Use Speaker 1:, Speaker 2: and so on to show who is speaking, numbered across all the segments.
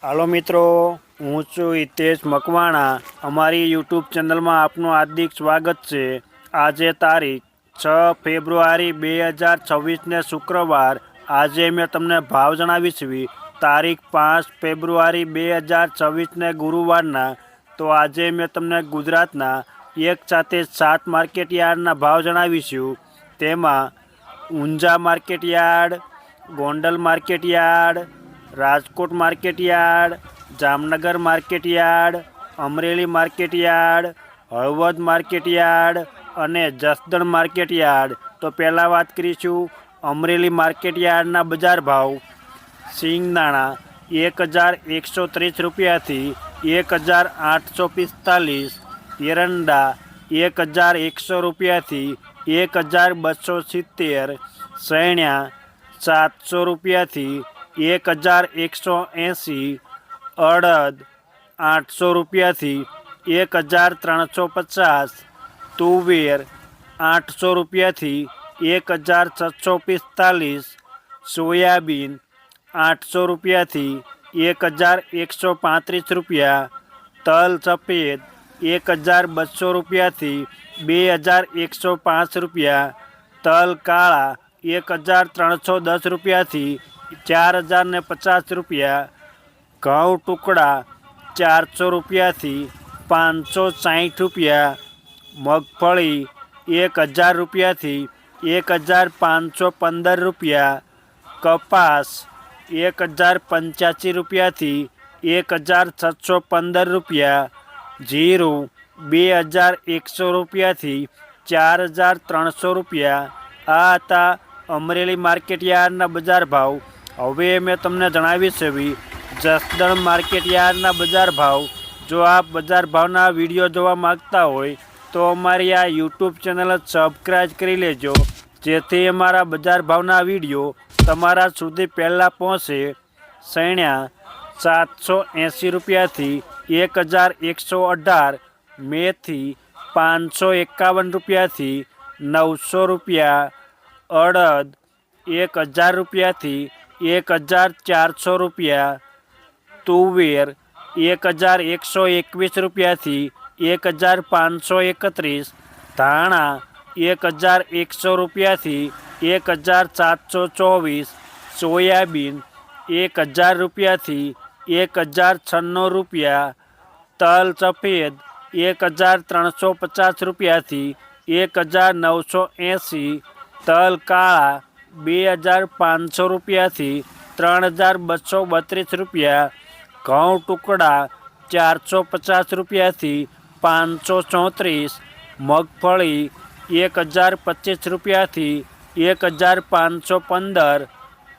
Speaker 1: હાલો મિત્રો, હું છું હિતેશ મકવાણા। અમારી યુટ્યુબ ચેનલમાં આપનું હાર્દિક સ્વાગત છે। આજે તારીખ 6 ફેબ્રુઆરી 2026 શુક્રવાર। આજે મેં તમને ભાવ જણાવીશ। તારીખ 5 ફેબ્રુઆરી 2026 ગુરુવારના। તો આજે મેં તમને ગુજરાતના એક સાથે 7 માર્કેટયાર્ડના ભાવ જણાવીશું। તેમાં Unjha market yard, Gondal market yard, Rajkot market yard, Jamnagar market yard, Amreli market yard, Halvad market yard અને જસદણ માર્કેટયાર્ડ। તો પહેલાં વાત કરીશું અમરેલી માર્કેટયાર્ડના બજાર ભાવ। સિંગદાણા 1130 રૂપિયાથી 1845, એરંડા 1100 રૂપિયાથી 1270, સૈણ્યા 700 રૂપિયાથી 1180, અડદ 800 રૂપિયાથી 1350, તુવેર 800 રૂપિયાથી 1645, સોયાબીન 800 રૂપિયાથી 1135 રૂપિયા, તલ સફેદ 1200 રૂપિયાથી 2105 રૂપિયા, તલ કાળા 1310 રૂપિયાથી 4050 રૂપિયા, ઘઉં ટુકડા 400 રૂપિયાથી 560 રૂપિયા, મગફળી 1000 રૂપિયાથી 1515 રૂપિયા, કપાસ 1085 રૂપિયાથી 1615 રૂપિયા, જીરું 2100 રૂપિયાથી 4300 રૂપિયા। આ હતા અમરેલી માર્કેટયાર્ડના બજાર ભાવ। હવે મેં તમને જણાવીશ જસદણ માર્કેટયાર્ડના બજાર ભાવ। જો આપ બજાર ભાવના વિડીયો જોવા માગતા હોય તો અમારી આ યુટ્યુબ ચેનલ સબસ્ક્રાઈબ કરી લેજો, જેથી અમારા બજાર ભાવના વિડીયો તમારા સુધી પહેલાં પહોંચે। સૈણ્યા 780 રૂપિયાથી 1118, મેથી 551 રૂપિયાથી 900 રૂપિયા, અડદ 1000 રૂપિયાથી 1400 રૂપિયા, તુવેર 1121 રૂપિયાથી 1531, ધાણા 1100 રૂપિયાથી 1724, સોયાબીન 1000 રૂપિયાથી 1096 રૂપિયા, તલ સફેદ 1350 રૂપિયાથી 1980, તલ કાળા 2500 રૂપિયાથી 3232 રૂપિયા, ઘઉં ટુકડા 450 રૂપિયાથી 534, મગફળી 1025 રૂપિયાથી 1515,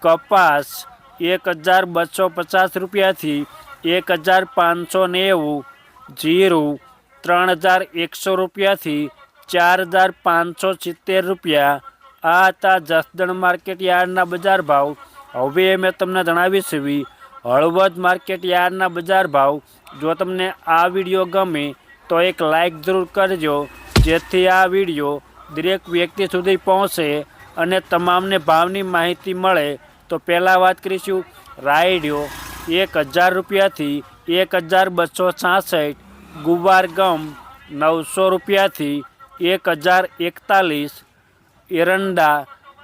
Speaker 1: કપાસ 1250 રૂપિયાથી 1590, જીરું 3100 રૂપિયાથી 4570 રૂપિયા। આ હતા જસદણ માર્કેટયાર્ડના બજાર ભાવ। હવે મેં તમને જણાવીશ હળવદ માર્કેટયાર્ડના બજાર ભાવ। જો તમને આ વિડીયો ગમે તો એક લાઈક જરૂર કરજો, જેથી આ વિડીયો દરેક વ્યક્તિ સુધી પહોંચે અને તમામને ભાવની માહિતી મળે। તો પહેલાં વાત કરીશું રાયડો 1000 રૂપિયાથી 1266, ગુવાર ગમ 900 રૂપિયાથી 1041, એરંડા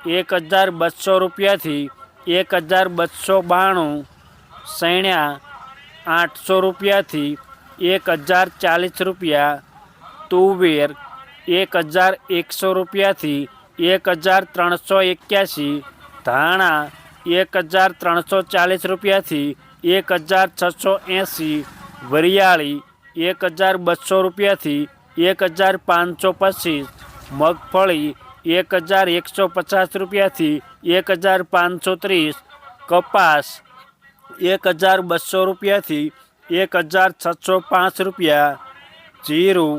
Speaker 1: 1200 રૂપિયાથી 1292, સૈણ્યા 800 રૂપિયાથી 1040 રૂપિયા, તુવેર 1100 રૂપિયાથી 1381, ધાણા 1340 રૂપિયાથી 1680, વરિયાળી 1200 રૂપિયાથી 1525, મગફળી 1150 રૂપિયાથી 1530, કપાસ 1200 રૂપિયાથી 1605 રૂપિયા, જીરું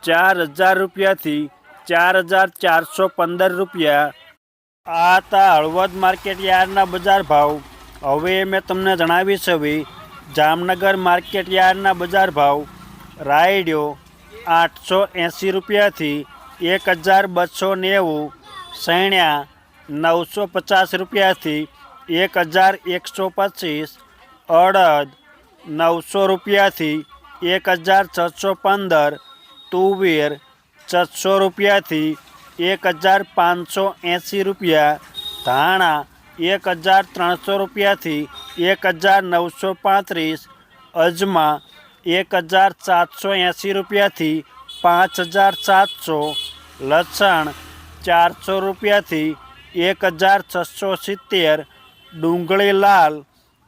Speaker 1: 4000 રૂપિયાથી 4415 રૂપિયા। આ હતા હળવદ માર્કેટયાર્ડના બજાર ભાવ। હવે મેં તમને જણાવીશ જામનગર માર્કેટયાર્ડના બજાર ભાવ। રાયડો 880 રૂપિયાથી 1290, સૈણ્યા 950 રૂપિયાથી 1125, અડદ 900 રૂપિયાથી 1615, તુવેર 600 રૂપિયાથી 1580 રૂપિયા, ધાણા 1300 રૂપિયાથી 1935, અજમા 1780 રૂપિયાથી 5700, લસણ 400 રૂપિયાથી 1670, ડુંગળી લાલ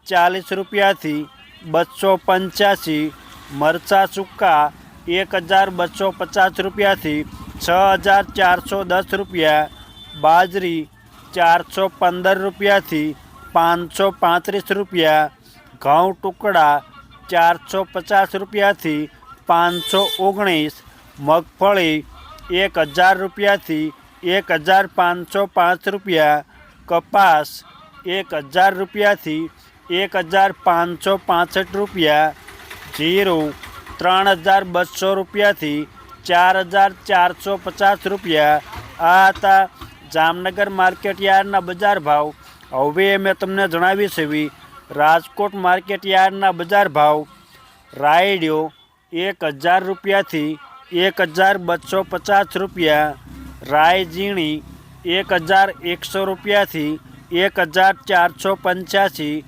Speaker 1: 40 રૂપિયાથી 285, મરચાં સૂકા 1250 રૂપિયાથી 6410 રૂપિયા, બાજરી 415 રૂપિયાથી 535 રૂપિયા, ઘઉં ટુકડા 450 રૂપિયાથી 519, મગફળી 1000 રૂપિયાથી 1505 રૂપિયા, કપાસ 1000 રૂપિયાથી 1565 રૂપિયા, જીરું 3200 રૂપિયાથી 4450 રૂપિયા. આ હતા જામનગર માર્કેટ યાર્ડના બજાર ભાવ. હવે મેં તમને જણાવી છે રાજકોટ માર્કેટ યાર્ડના બજાર ભાવ. રાયડિયો 1000 રૂપિયાથી 1250 રૂપિયા, રાય ઝીણી 1100 રૂપિયાથી 1485,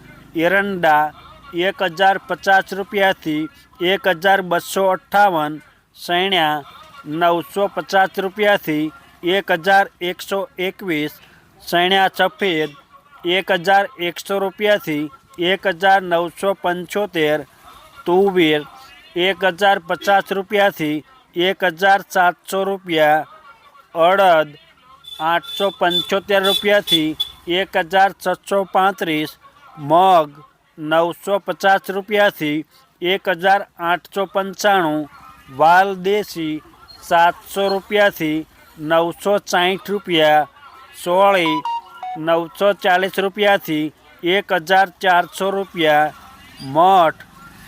Speaker 1: એરંડા 1050 રૂપિયાથી 1258, સૈણ્યા 950 રૂપિયાથી 1121, સૈણ્યા સફેદ 1100 રૂપિયાથી 1975, તુવેર 1050 રૂપિયાથી 1700 રૂપિયા, અડદ 875 રૂપિયાથી 1635, મગ 950 રૂપિયાથી 1895, વાલ દેશી 700 રૂપિયાથી 960 રૂપિયા, સોળી 940 રૂપિયાથી 1400 રૂપિયા, મઠ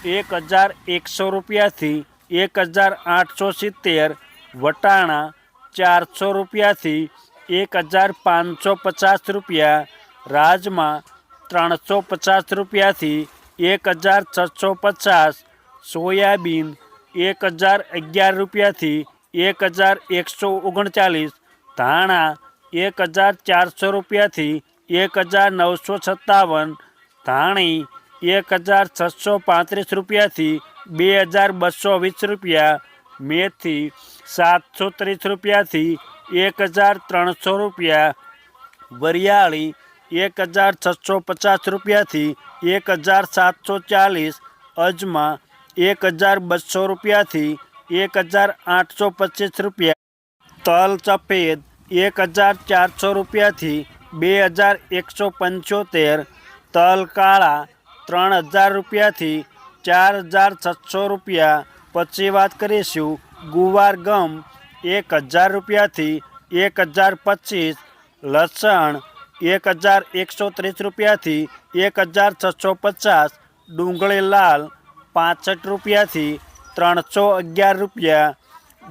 Speaker 1: 1100 રૂપિયાથી 1870, વટાણા 400 રૂપિયાથી 1550 રૂપિયા, રાજમા 350 રૂપિયાથી 1650, સોયાબીન 1011 રૂપિયાથી 1139, ધાણા 1400 રૂપિયાથી 1957, ધાણી 1635 રૂપિયાથી 2220 રૂપિયા, મેથી 730 રૂપિયાથી 1300 રૂપિયા, વરિયાળી 1650 રૂપિયાથી 1740, અજમા 1200 રૂપિયાથી 1825 રૂપિયા, તલ સફેદ 1400 રૂપિયાથી 2175, તલ કાળા 3000 રૂપિયાથી 4600 રૂપિયા. પછી વાત કરીશું ગુવાર ગમ 1000 રૂપિયાથી 1025, લસણ 1130 રૂપિયાથી 1650, ડુંગળી લાલ 65 રૂપિયાથી 311 રૂપિયા,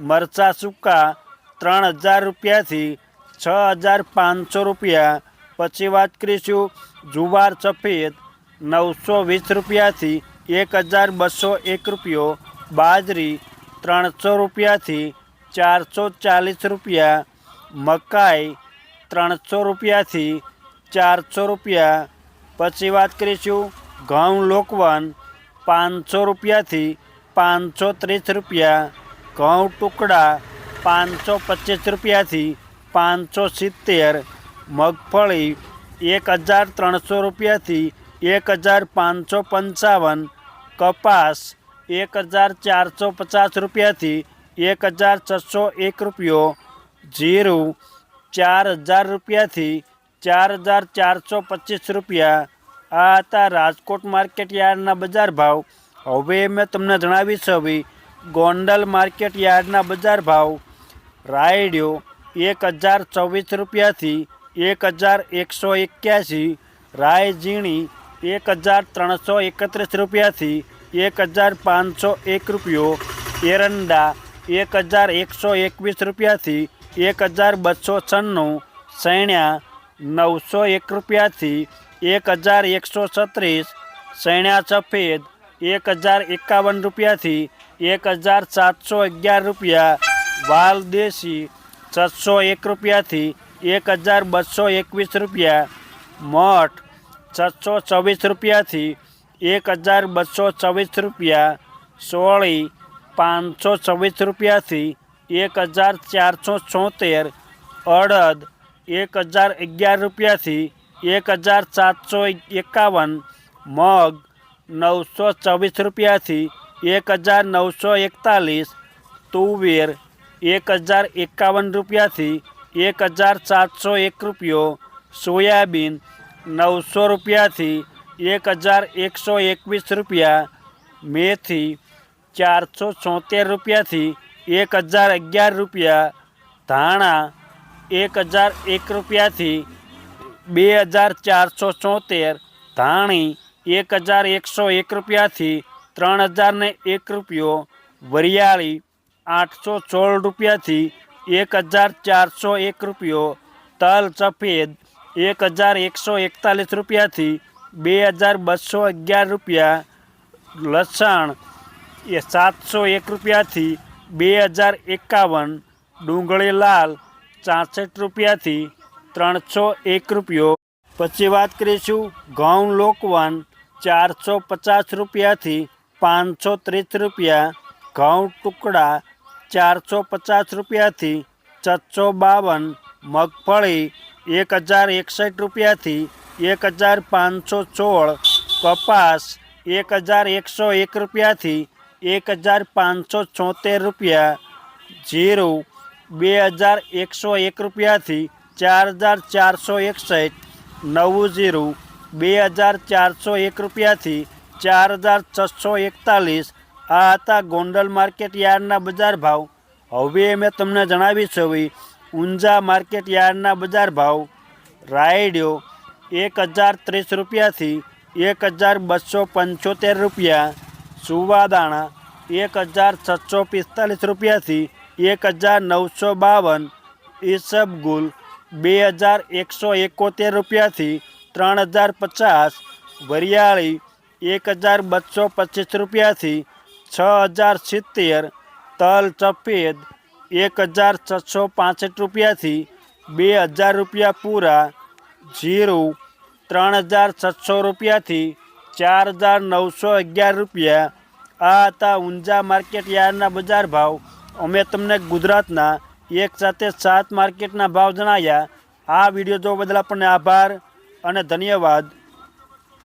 Speaker 1: મરચાં સૂકા 3000 રૂપિયાથી 6500 રૂપિયા. પછી વાત કરીશું જુવાર સફેદ 920 રૂપિયાથી 1201 રૂપિયો, બાજરી 300 રૂપિયાથી 440 રૂપિયા, મકાઈ 300 રૂપિયાથી 400 રૂપિયા. પછી વાત કરીશું ઘઉં લોકવન 500 રૂપિયાથી 530 રૂપિયા, ઘઉં ટુકડા 525 રૂપિયાથી 570, મગફળી 1300 રૂપિયાથી 1555, કપાસ 1450 રૂપિયાથી 1601 રૂપિયો, જીરું 4000 રૂપિયાથી 4425 રૂપિયા. આ હતા રાજકોટ માર્કેટ યાર્ડના બજાર ભાવ. હવે મેં તમને જણાવી છે ગોંડલ માર્કેટ યાર્ડના બજાર ભાવ. રાયડિયો 1024 રૂપિયાથી 1181, રાય ઝીણી 1331 રૂપિયાથી 1501 રૂપિયો, એરંડા 1121 રૂપિયાથી 1296, સૈણ્યા 901 રૂપિયાથી 1136, સૈણ્યા સફેદ 1051 રૂપિયાથી 1711 રૂપિયા, વાલ દેશી 601 રૂપિયાથી 1221 રૂપિયા, મઠ 624 રૂપિયાથી 1224 રૂપિયા, સોળી 526 રૂપિયાથી 1476, અડદ 1011 રૂપિયાથી 1751, મગ 924 રૂપિયાથી 1941, તુવેર 1051 રૂપિયાથી 1701 રૂપિયો, સોયાબીન 900 રૂપિયાથી 1121 રૂપિયા, મેથી 476 રૂપિયાથી 1011 રૂપિયા, ધાણા 1001 રૂપિયાથી 2474, ધાણી 1101 રૂપિયાથી 3001 રૂપિયો, વરિયાળી 816 રૂપિયાથી 1401 રૂપિયો, તલ સફેદ 1141 રૂપિયાથી 2211 રૂપિયા, લસણ 701 રૂપિયાથી 2051, ડુંગળી લાલ 66 રૂપિયાથી 301 રૂપિયો. પછી વાત કરીશું ઘઉં લોકવન 450 રૂપિયાથી 530 રૂપિયા, ઘઉં ટુકડા 450 રૂપિયાથી 652, મગફળી 1061 રૂપિયાથી 1516, કપાસ 1101 રૂપિયાથી 1576 રૂપિયા, જીરું 2101 રૂપિયાથી 4461, નવું જીરું 2401 રૂપિયાથી 4641. આ હતા ગોંડલ માર્કેટ યાર્ડના બજાર ભાવ. હવે મેં તમને જણાવી છે ઊંઝા માર્કેટ યાર્ડના બજાર ભાવ. રાયડિયો 1030 રૂપિયાથી 1275 રૂપિયા, સુવાદાણા 1645 રૂપિયાથી 1952, ઈસબગુલ 2171 રૂપિયાથી 3050, વરિયાળી 1225 રૂપિયાથી 6070, તલ સફેદ 1665 રૂપિયાથી 2000 રૂપિયા પૂરા, જીરું 3700 રૂપિયાથી 4911 રૂપિયા. આ હતા ઊંઝા માર્કેટ યાર્ડના બજાર ભાવ. અમે તમને ગુજરાતના એક સાથે 7 માર્કેટના ભાવ જણાવ્યા. આ વિડીયો જોવા બદલ આપણને આભાર અને ધન્યવાદ.